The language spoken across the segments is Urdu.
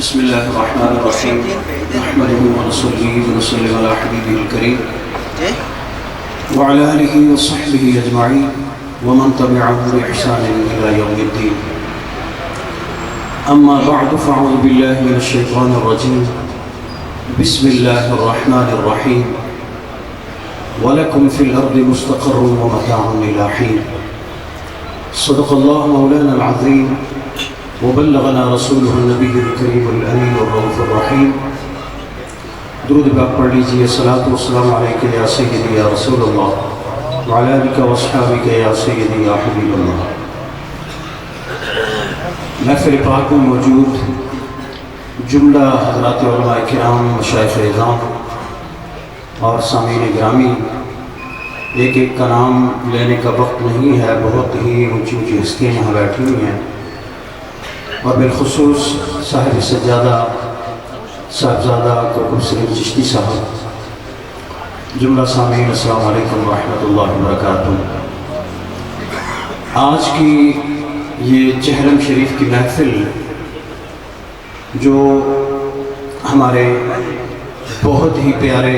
بسم الله الرحمن الرحيم نحمده ونصلي ونسلم على حبيبه الكريم وعلى آله وصحبه أجمعين ومن تبعهم بإحسان إلى يوم الدين. أما بعد فأعوذ بالله من الشيطان الرجيم. بسم الله الرحمن الرحيم. ولكم في الأرض مستقر ومتاع إلى حين. صدق الله مولانا العظيم وبلغنا رسوله النبي الكريم الأمين الرؤوف الرحيم. درود پاک پڑھ لیجیے. الصلاۃ والسلام علیک یا سیدی یا رسول اللہ وعلی آلک واصحابک یا سیدی یا حبیب اللہ. محفل پاک میں موجود جملہ حضرات علماء کرام، مشائخ اعظام اور سامعین گرامی، ایک ایک کا نام لینے کا وقت نہیں ہے. بہت ہی اونچی اونچی ہستیاں یہاں بیٹھی ہوئی ہیں، اور بالخصوص صاحب سجادہ صاحبزادہ کوکب سلیم چشتی صاحب. جملہ سامعین السلام علیکم ورحمۃ اللہ وبرکاتہ. آج کی یہ چہرم شریف کی محفل جو ہمارے بہت ہی پیارے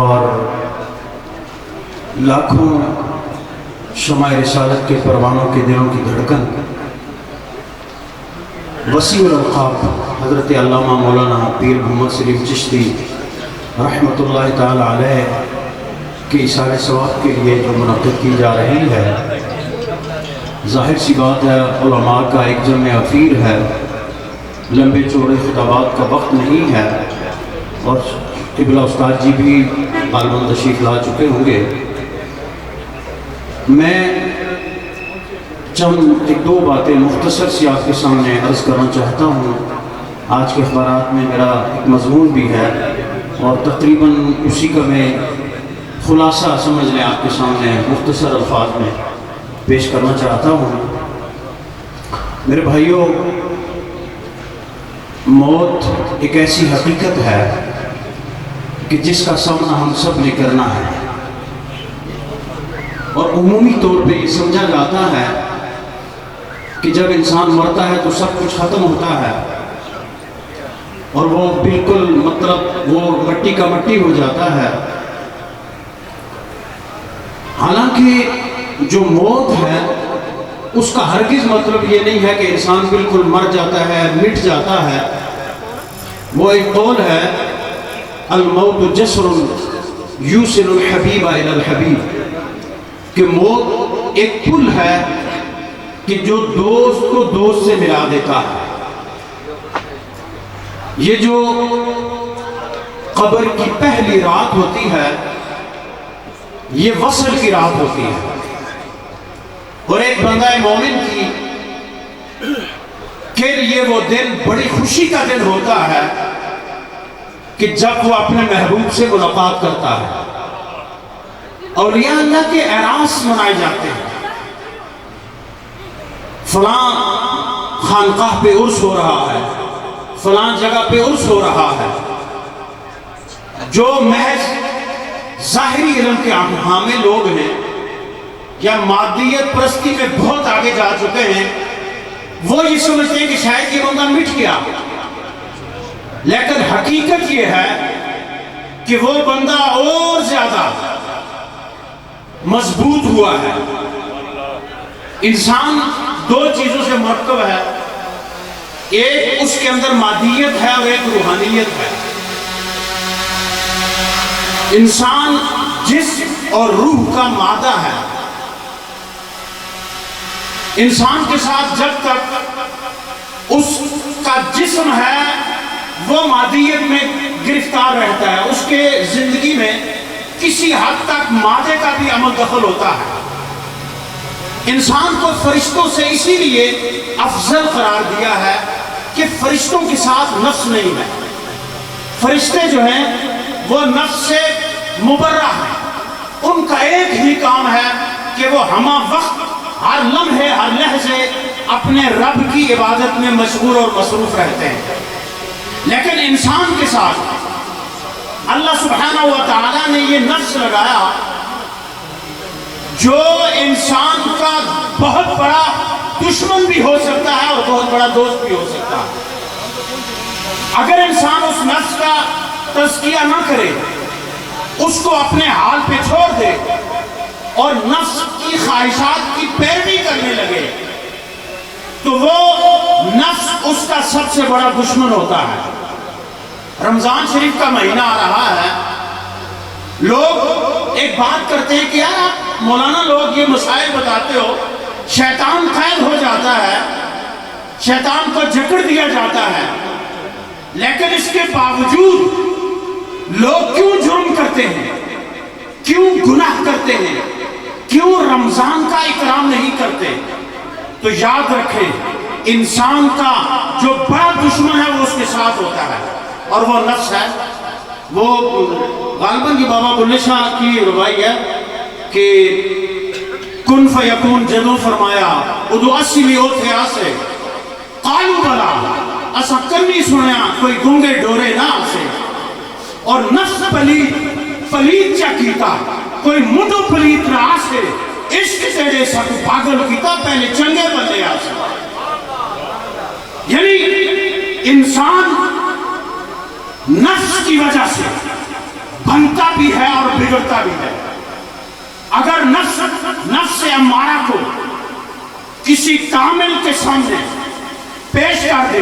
اور لاکھوں شمع رسالت کے پروانوں کے دلوں کی دھڑکن وسیع الالقاب حضرت علامہ مولانا پیر محمد سلیم چشتی رحمۃ اللہ تعالی علیہ کے اثار ثواب کے لیے جو منعقد کی جا رہی ہے، ظاہر سی بات ہے علماء کا ایک جمع افیر ہے. لمبے چوڑے خطابات کا وقت نہیں ہے، اور قبلہ استاد جی بھی غالباً تشریف لا چکے ہوں گے. میں چند ایک دو باتیں مختصر سی آپ کے سامنے عرض کرنا چاہتا ہوں. آج کے اخبارات میں میرا ایک مضمون بھی ہے، اور تقریباً اسی کا میں خلاصہ سمجھ لیں آپ کے سامنے مختصر الفاظ میں پیش کرنا چاہتا ہوں. میرے بھائیوں، موت ایک ایسی حقیقت ہے کہ جس کا سامنا ہم سب نے کرنا ہے، اور عمومی طور پہ یہ سمجھا جاتا ہے کہ جب انسان مرتا ہے تو سب کچھ ختم ہوتا ہے، اور وہ بالکل وہ مٹی کا مٹی ہو جاتا ہے. حالانکہ جو موت ہے اس کا ہرگز مطلب یہ نہیں ہے کہ انسان بالکل مر جاتا ہے، مٹ جاتا ہے. وہ ایک قول ہے، الموت جسر یوصل الحبیب الی الحبیب، کہ موت ایک پل ہے کہ جو دوست کو دوست سے ملا دیتا ہے. یہ جو قبر کی پہلی رات ہوتی ہے یہ وصل کی رات ہوتی ہے، اور ایک بندہ مومن کی کے لیے وہ دن بڑی خوشی کا دن ہوتا ہے کہ جب وہ اپنے محبوب سے ملاقات کرتا ہے. اولیاء اللہ کے اعراس منائے جاتے ہیں. فلاں خانقاہ پہ عرس ہو رہا ہے، فلاں جگہ پہ عرس ہو رہا ہے. جو محض ظاہری علم کے حامل لوگ ہیں یا مادیت پرستی میں بہت آگے جا چکے ہیں، وہ یہ سمجھتے ہیں کہ شاید یہ بندہ مٹ گیا، لیکن حقیقت یہ ہے کہ وہ بندہ اور زیادہ مضبوط ہوا ہے. انسان دو چیزوں سے مرکب ہے، ایک اس کے اندر مادیت ہے اور ایک روحانیت ہے. انسان جسم اور روح کا مادہ ہے. انسان کے ساتھ جب تک اس کا جسم ہے وہ مادیت میں گرفتار رہتا ہے، اس کے زندگی میں کسی حد تک مادے کا بھی عمل دخل ہوتا ہے. انسان کو فرشتوں سے اسی لیے افضل قرار دیا ہے کہ فرشتوں کے ساتھ نفس نہیں ہے. فرشتے جو ہیں وہ نفس سے مبرہ ہیں. ان کا ایک ہی کام ہے کہ وہ ہمہ وقت ہر لمحے ہر لحظے اپنے رب کی عبادت میں مشغول اور مصروف رہتے ہیں. لیکن انسان کے ساتھ اللہ سبحانہ و تعالیٰ نے یہ نفس لگایا جو انسان کا بہت بڑا دشمن بھی ہو سکتا ہے اور بہت بڑا دوست بھی ہو سکتا ہے. اگر انسان اس نفس کا تزکیہ نہ کرے، اس کو اپنے حال پہ چھوڑ دے اور نفس کی خواہشات کی پیروی کرنے لگے، تو وہ نفس اس کا سب سے بڑا دشمن ہوتا ہے۔ رمضان شریف کا مہینہ آ رہا ہے، لوگ ایک بات کرتے ہیں کہ یار آپ مولانا لوگ یہ مسائل بتاتے ہو، شیطان قید ہو جاتا ہے، شیطان کو جکڑ دیا جاتا ہے، لیکن اس کے باوجود لوگ کیوں جرم کرتے ہیں، کیوں گناہ کرتے ہیں، کیوں رمضان کا اکرام نہیں کرتے؟ تو یاد رکھیں، انسان کا جو بڑا دشمن ہے وہ اس کے ساتھ ہوتا ہے، اور وہ نفس ہے۔ وہ غالباً کی بابا بلے شاہ کی روائی ہے کہ کن فیکون جدو فرمایا ادو اسی بھی اوتھے آسے قالو بلا اسا کرنی سنیا کوئی گنگے ڈورے نہ آسے، اور نفس پلیت چا کیتا کوئی مڈو پلیت نہ آسے، عشق تیرے ساتھ پاگل کیتا پہلے چنگے بندے آسے۔ یعنی انسان نفس کی وجہ سے بنتا بھی ہے اور بگڑتا بھی ہے۔ اگر نفس امارہ کو کسی کامل کے سامنے پیش کر دے،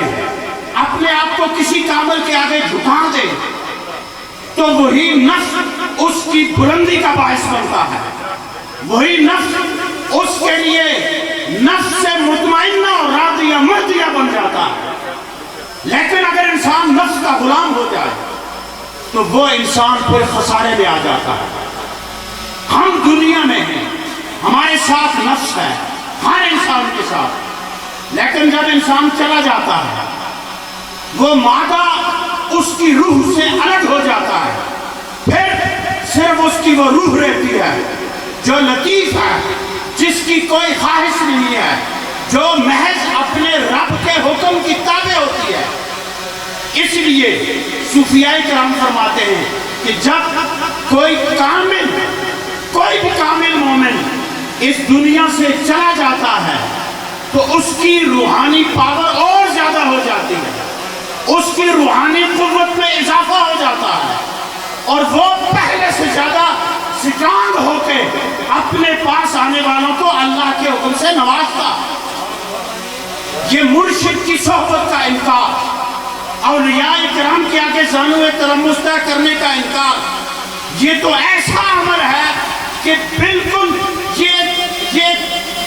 اپنے آپ کو کسی کامل کے آگے جھکا دے، تو وہی نفس اس کی بلندی کا باعث بنتا ہے، وہی نفس اس کے لیے نفس سے مطمئنہ اور راضیہ مرضیہ بن جاتا ہے۔ لیکن اگر انسان نفس کا غلام ہو جائے تو وہ انسان پھر خسارے میں آ جاتا ہے۔ ہم دنیا میں ہیں، ہمارے ساتھ نفس ہے ہر انسان کے ساتھ، لیکن جب انسان چلا جاتا ہے وہ مادہ اس کی روح سے الگ ہو جاتا ہے، پھر صرف اس کی وہ روح رہتی ہے جو لطیف ہے، جس کی کوئی خواہش نہیں ہے، جو محض اپنے رب کے حکم کی تابع ہوتی ہے۔ اس لیے صوفیاء کرام فرماتے ہیں کہ جب کوئی بھی کامل مومن اس دنیا سے چلا جاتا ہے تو اس کی روحانی پاور اور زیادہ ہو جاتی ہے، اس کی روحانی قوت میں اضافہ ہو جاتا ہے، اور وہ پہلے سے زیادہ سٹرانگ ہو کے اپنے پاس آنے والوں کو اللہ کے حکم سے نوازتا۔ یہ مرشد کی صحبت کا انکار، اولیاء کرام کے آگے زانوِ تلمس طے کرنے کا انکار، یہ تو ایسا عمل ہے کہ بالکل یہ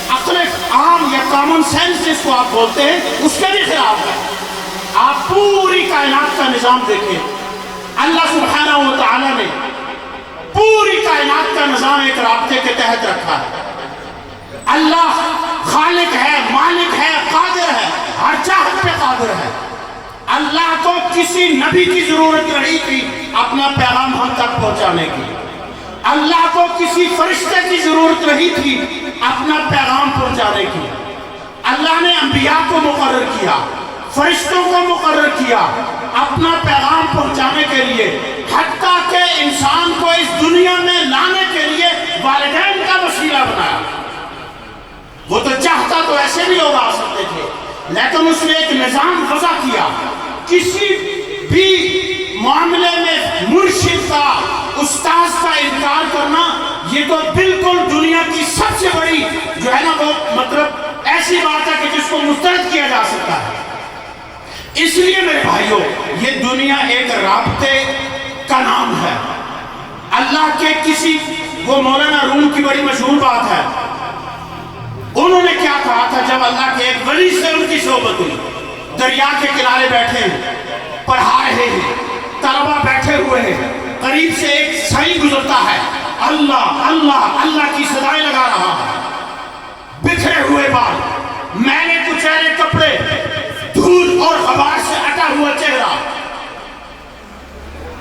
عقل عام یا کامن سینس جس کو آپ بولتے ہیں اس کے بھی خلاف ہے۔ آپ پوری کائنات کا نظام دیکھیں، اللہ سبحانہ و تعالی نے پوری کائنات کا نظام ایک رابطے کے تحت رکھا ہے۔ اللہ خالق ہے، مالک ہے، قادر ہے، ہر چاہت پہ قادر ہے۔ اللہ کو کسی نبی کی ضرورت نہیں تھی اپنا پیغام ہم تک پہنچانے کی، اللہ کو کسی فرشتے کی ضرورت نہیں تھی اپنا پیغام پہنچانے کی۔ اللہ نے انبیاء کو مقرر کیا، فرشتوں کو مقرر کیا اپنا پیغام پہنچانے کے لیے، حتیٰ کہ انسان کو اس دنیا میں لانے کے لیے والدین کا وسیلہ بنایا۔ وہ تو چاہتا تو ایسے بھی لوگ آ سکتے تھے، لیکن اس نے ایک نظام وضع کیا۔ کسی بھی معاملے میں مرشد کا، استاذ کا انکار کرنا یہ تو بالکل دنیا کی سب سے بڑی جو ہے نا وہ مطلب ایسی بات ہے کہ جس کو مسترد کیا جا سکتا ہے۔ اس لیے میرے بھائیوں، یہ دنیا ایک رابطے کا نام ہے۔ اللہ کے کسی، وہ مولانا روم کی بڑی مشہور بات ہے، انہوں نے کیا کہا تھا جب اللہ کے ایک ولی سے ان کی صحبت ہوئی، دریا کے کنارے بیٹھے ہیں، پڑھا رہے ہیں، طلبہ بیٹھے ہوئے ہیں، قریب سے ایک سائی گزرتا ہے، اللہ اللہ اللہ کی صدائیں لگا رہا ہے، بکھرے ہوئے بال، میلے کچیلے کپڑے، دھول اور غبار سے اٹا ہوا چہرہ،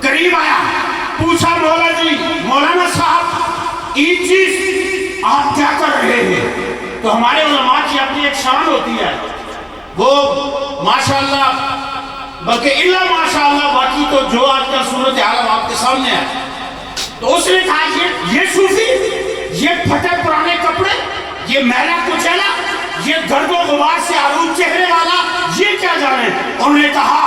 قریب آیا، پوچھا مولانا صاحب یہ چیز آپ کیا کر رہے ہیں؟ تو ہمارے علماء کی اپنی ایک شان ہوتی ہے، وہ ماشاءاللہ بلکہ اللہ ماشاءاللہ، باقی تو جو آج کا صورتحال آپ کے سامنے ہے، تو اس نے کہا یہ صوفی، یہ پھٹے پرانے کپڑے، یہ میلا کچیلا، یہ گرد و غبار سے آلود چہرے والا، یہ کیا جانے؟ انہوں نے کہا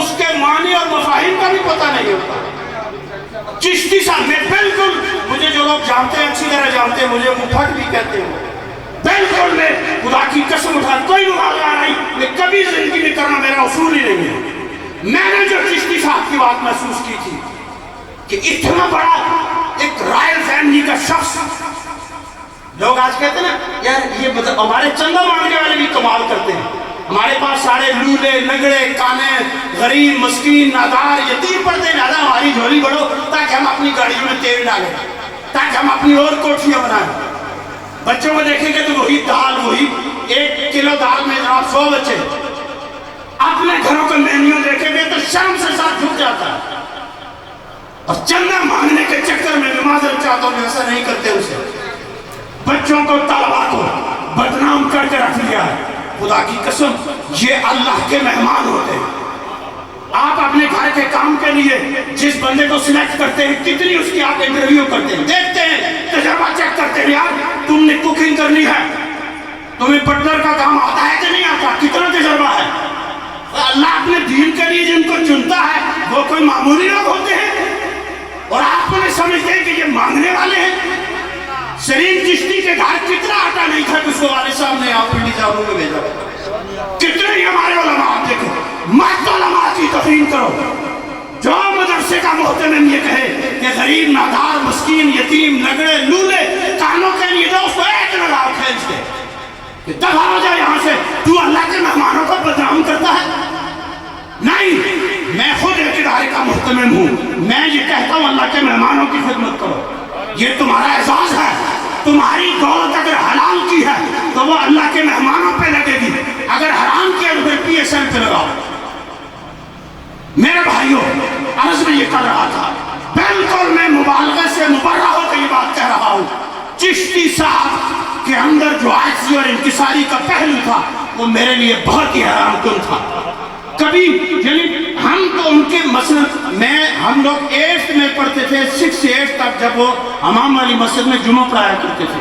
اس کے معنی اور مفاہیم کا بھی پتہ نہیں ہوتا۔ چشتی صاحب میں بالکل، مجھے جو لوگ جانتے ہیں اچھی طرح جانتے ہیں، مجھے مفت بھی کہتے ہیں، بالکل میں خدا کی قسم اٹھا کوئی مبالغہ نہیں، میں کبھی زندگی میں کرنا میرا اصول ہی نہیں ہے۔ میں نے جو چشتی صاحب کی بات محسوس کی تھی کہ اتنا بڑا ایک رائل فیملی کا شخص، لوگ آج کہتے ہیں نا یار یہ ہمارے چندہ مانگنے والے بھی کمال کرتے ہیں، ہمارے پاس سارے لولے لنگڑے کانے غریب مسکین نادار یتیم پڑتے ہیں، لہذا ہماری جھولی بڑھو تاکہ ہم اپنی گاڑیوں میں تیل ڈالیں، تاکہ ہم اپنی اور کوٹھیاں بنائیں۔ بچوں کو دیکھیں گے تو وہی دال، وہی 1 کلو دال میں جناب 100 بچے۔ اپنے گھروں کا مینیو دیکھیں گے تو شرم سے ساتھ جھک جاتا ہے، اور چندہ مانگنے کے چکر میں نماز چاہتا ہوں ایسا نہیں کرتے اسے، بچوں کو طلبا کو بدنام کر کے رکھ لیا ہے۔ خدا کی قسم یہ اللہ کے مہمان ہوتے ہیں۔ آپ اپنے گھر کے کام کے لیے جس بندے کو سلیکٹ کرتے ہیں کتنی اس کی آپ انٹرویو کرتے ہیں، دیکھتے ہیں، تجربہ چیک کرتے ہیں، یار تم نے کوکنگ کرنی ہے، تمہیں بٹلر کا کام آتا ہے کہ نہیں آتا، کتنا تجربہ ہے۔ اللہ اپنے دین کے لیے جن کو چنتا ہے وہ کوئی معمولی لوگ ہوتے ہیں، اور آپ انہیں سمجھتے ہیں کہ یہ مانگنے والے ہیں۔ سلیم چشتی کے گھر کتنا آٹا نہیں تھا کہ اس کو والد صاحب نے آپ پنڈی صاحبوں کو بھیجا، کتنے ہی ہمارے علماء آپ دیکھیں، مت علماء کی توہین کرو۔ جو مدرسے کا محتمم یہ کہے کہ غریب نادار مسکین یتیم لگڑے لولے کانوں کے لیے دو، اس کو ایک لگاؤ کھینچ دے کہ دفع ہو جائے یہاں سے، تو اللہ کے مہمانوں کو بدنام کرتا ہے۔ نہیں، میں خود ایک ادارے کا محتمم ہوں، میں یہ کہتا ہوں اللہ کے مہمانوں کی خدمت کرو، یہ تمہارا اعزاز ہے۔ تمہاری دولت اگر حلال کی ہے تو وہ اللہ کے مہمانوں پہ لگے گی، اگر حرام کی ہے تو پھر پی ایس ایل پہ لگاؤ۔ میرے بھائیوں، عرض میں یہ کر رہا تھا، بالکل میں مبالغہ سے مبرہ ہو کے یہ بات کہہ رہا ہوں، چشتی صاحب کے اندر جو عاجزی اور انکساری کا پہلو تھا وہ میرے لیے بہت ہی حیران کن تھا۔ کبھی یعنی ہم تو ان کے مثلا ہم لوگ 8th میں پڑھتے تھے، 6 8 تک، جب وہ امام والی مسجد میں جمعہ پڑھایا کرتے تھے،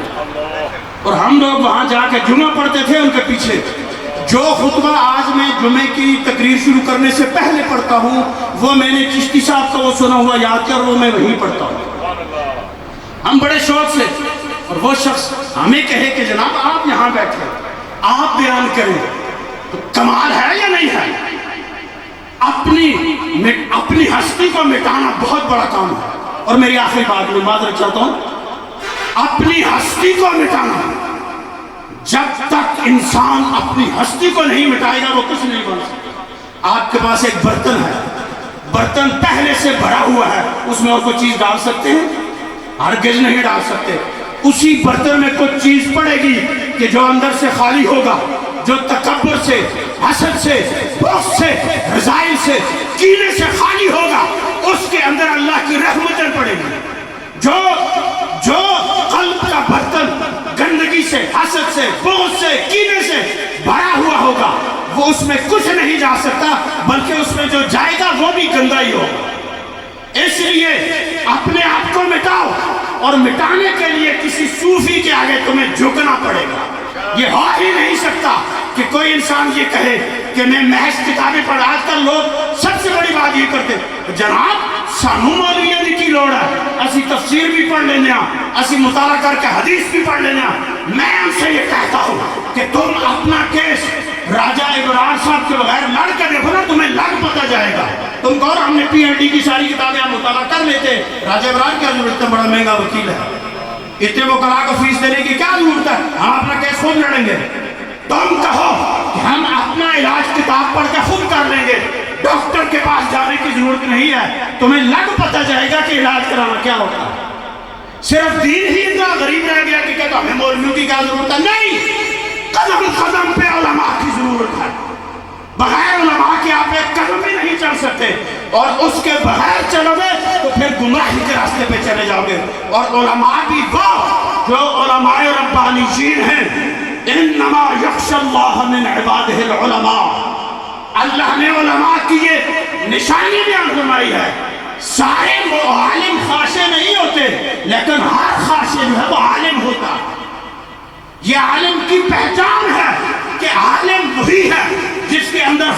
اور ہم لوگ وہاں جا کے جمعہ پڑھتے تھے ان کے پیچھے۔ جو خطبہ آج میں جمعے کی تقریر شروع کرنے سے پہلے پڑھتا ہوں وہ میں نے چشتی صاحب کا وہ سنا ہوا یاد کر، وہ میں وہی پڑھتا ہوں۔ ہم بڑے شوق سے، اور وہ شخص ہمیں کہے کہ جناب آپ یہاں بیٹھے آپ بیان کریں، تو کمال ہے یا نہیں ہے؟ اپنی ہستی کو مٹانا بہت بڑا کام ہے۔ اور میری آخری بات میں معذرت چاہتا ہوں، اپنی ہستی کو مٹانا، جب تک انسان اپنی ہستی کو نہیں مٹائے گا وہ کچھ نہیں بن سکتا۔ آپ کے پاس ایک برتن ہے، برتن پہلے سے بھرا ہوا ہے، اس میں اور کوئی چیز ڈال سکتے ہیں؟ ہرگز نہیں ڈال سکتے۔ اسی برتن میں کچھ چیز پڑے گی کہ جو اندر سے خالی ہوگا، جو تکبر سے، حسد سے، بغض سے، رذائل سے، کینے سے خالی ہوگا، اس کے اندر اللہ کی رحمتیں پڑیں گی۔ جو قلب کا برتن گندگی سے، حسد سے، بغض سے، کینے سے بھرا ہوا ہوگا، وہ اس میں کچھ نہیں جا سکتا، بلکہ اس میں جو جائے گا وہ بھی گندا ہی ہوگا۔ اس لیے اپنے آپ کو مٹاؤ، اور مٹانے کے لیے کسی صوفی کے آگے تمہیں جھکنا پڑے گا۔ یہ ہو ہی نہیں سکتا کہ کوئی انسان یہ کہے کہ میں محض کتابیں پڑھ۔ آج کل لوگ سب سے بڑی بات یہ کرتے ہیں، جناب سانو مولویاں دی کی لوڑ ہے، اسی تفسیر بھی پڑھ لینا، اسی مطالعہ کر کے حدیث بھی پڑھ لینا۔ میں ان سے یہ کہتا ہوں کہ تم اپنا کیس راجہ ابرار صاحب کے بغیر لڑ کے دیکھو نا، تمہیں لگ پتہ جائے گا۔ تم کہو ہم نے پی ایچ ڈی کی ساری کتابیں ہم مطالعہ کر لیتے، راجہ ابرار کیا ضرورت ہے، بڑا مہنگا وکیل ہے، اتنے وہ کلا کو فیس دینے کی کیا ضرورت ہے، ہم اپنا کیس خود لڑیں گے۔ تم کہو کہ ہم اپنا علاج کتاب پڑھ کے خود کر لیں گے، ڈاکٹر کے پاس جانے کی ضرورت نہیں ہے، تمہیں لگ پتہ جائے گا کہ علاج کرانا کیا ہوتا ہے۔ صرف دین ہی اتنا غریب رہ گیا کہ کہتا ہمیں مولویوں کی کیا ضرورت ہے؟ نہیں، قدم قدم پہ علماء کی ضرورت ہے۔ بغیر علماء کے آپ ایک قدم بھی نہیں چل سکتے، اور اس کے بغیر چلو گے تو پھر گمراہی کے راستے پہ چلے جاؤ گے۔ اور علماء بھی وہ جو علماء ربانیین ہیں، انما یخشی اللہ من عبادہ العلماء، اللہ نے علماء کی یہ نشانی بیان فرمائی ہے۔ سارے عالم خاشع نہیں ہوتے، لیکن ہر خاشع جو ہے وہ عالم ہوتا۔ یہ عالم کی پہچان ہے کہ عالم وہی ہے جس کے اندر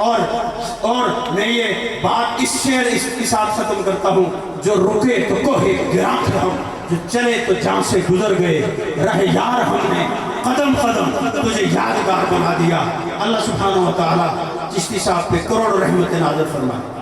اور میں یہ بات اس شعر کے ساتھ ختم کرتا ہوں، جو رکے تو کوہ گراں تھے ہم، جو چلے تو جان سے گزر گئے، رہ یار ہم نے قدم قدم تجھے یادگار بنا دیا۔ اللہ سبحانہ و تعالیٰ چشتی صاحب پہ کروڑ رحمت نازل فرمائے۔